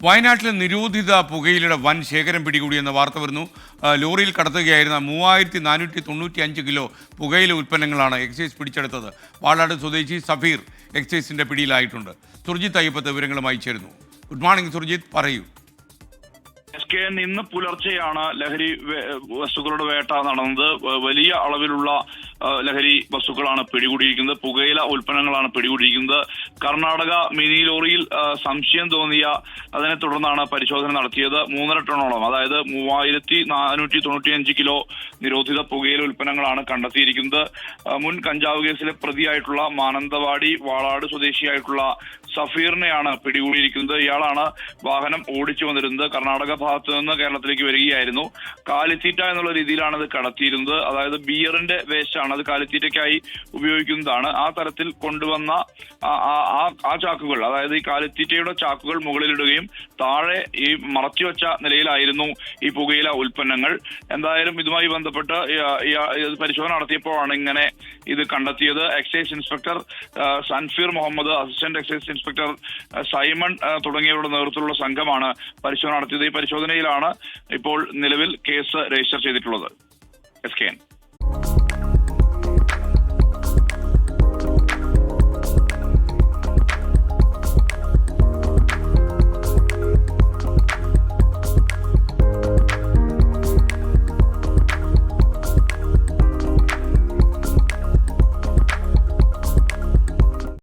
വയനാട്ടിലെ നിരോധിത പുകയിലയുടെ വൻ ശേഖരം പിടികൂടിയെന്ന വാർത്ത വരുന്നു. ലോറിയിൽ കടത്തുകയായിരുന്ന 3495 കിലോ പുകയില ഉൽപ്പന്നങ്ങളാണ് എക്സൈസ് പിടിച്ചെടുത്തത്. വാളാട് സ്വദേശി സഫീർ എക്സൈസിന്റെ പിടിയിലായിട്ടുണ്ട്. സുർജിത്ത് അയ്യപ്പത്ത് വിവരങ്ങളുമായി ചേരുന്നു. ഗുഡ് മോർണിംഗ് സുർജിത്ത്, പറയൂ. ഇന്ന് പുലർച്ചെയാണ് ലഹരി വസ്തുക്കളുടെ വേട്ട നടന്നത്. വലിയ അളവിലുള്ള ലഹരി വസ്തുക്കളാണ് പിടികൂടിയിരിക്കുന്നത്. പുകയില ഉൽപ്പന്നങ്ങളാണ് പിടികൂടിയിരിക്കുന്നത്. കർണാടക മിനി ലോറിയിൽ സംശയം തോന്നിയ അതിനെ തുടർന്നാണ് പരിശോധന നടത്തിയത്. 3.5 ടണ്ണോളം, അതായത് 3495 കിലോ നിരോധിത പുകയില ഉൽപ്പന്നങ്ങളാണ് കണ്ടെത്തിയിരിക്കുന്നത്. മുൻ കഞ്ചാവ് കേസിലെ പ്രതിയായിട്ടുള്ള മാനന്തവാടി വാളാട് സ്വദേശിയായിട്ടുള്ള സഫീറിനെയാണ് പിടികൂടിയിരിക്കുന്നത്. ഇയാളാണ് വാഹനം ഓടിച്ചു വന്നിരുന്നത്. കർണാടക ഭാഗത്ത് നിന്ന് കേരളത്തിലേക്ക് വരികയായിരുന്നു. കാലിത്തീറ്റ എന്നുള്ള രീതിയിലാണ് ഇത് കടത്തിയിരുന്നത്. അതായത് ബിയറിന്റെ വേസ്റ്റ് ആണ്, അത് കാലിത്തീറ്റയ്ക്കായി ഉപയോഗിക്കുന്നതാണ്. ആ തരത്തിൽ കൊണ്ടുവന്ന ആ ചാക്കുകൾ, അതായത് ഈ കാലിത്തീറ്റയുടെ ചാക്കുകൾ മുകളിലിടുകയും താഴെ ഈ മറച്ചുവെച്ച നിലയിലായിരുന്നു ഈ പുകയില ഉൽപ്പന്നങ്ങൾ. എന്തായാലും ഇതുമായി ബന്ധപ്പെട്ട് പരിശോധന നടത്തിയപ്പോഴാണ് ഇങ്ങനെ ഇത് കണ്ടെത്തിയത്. Excise inspector Sanfeer Muhammad, assistant excise inspector Simon തുടങ്ങിയവരുടെ നേതൃത്വത്തിലുള്ള സംഘമാണ് പരിശോധന നടത്തിയത്. ഈ പരിശോധനയിലാണ് ഇപ്പോൾ നിലവിൽ കേസ് രജിസ്റ്റർ ചെയ്തിട്ടുള്ളത്. SKN.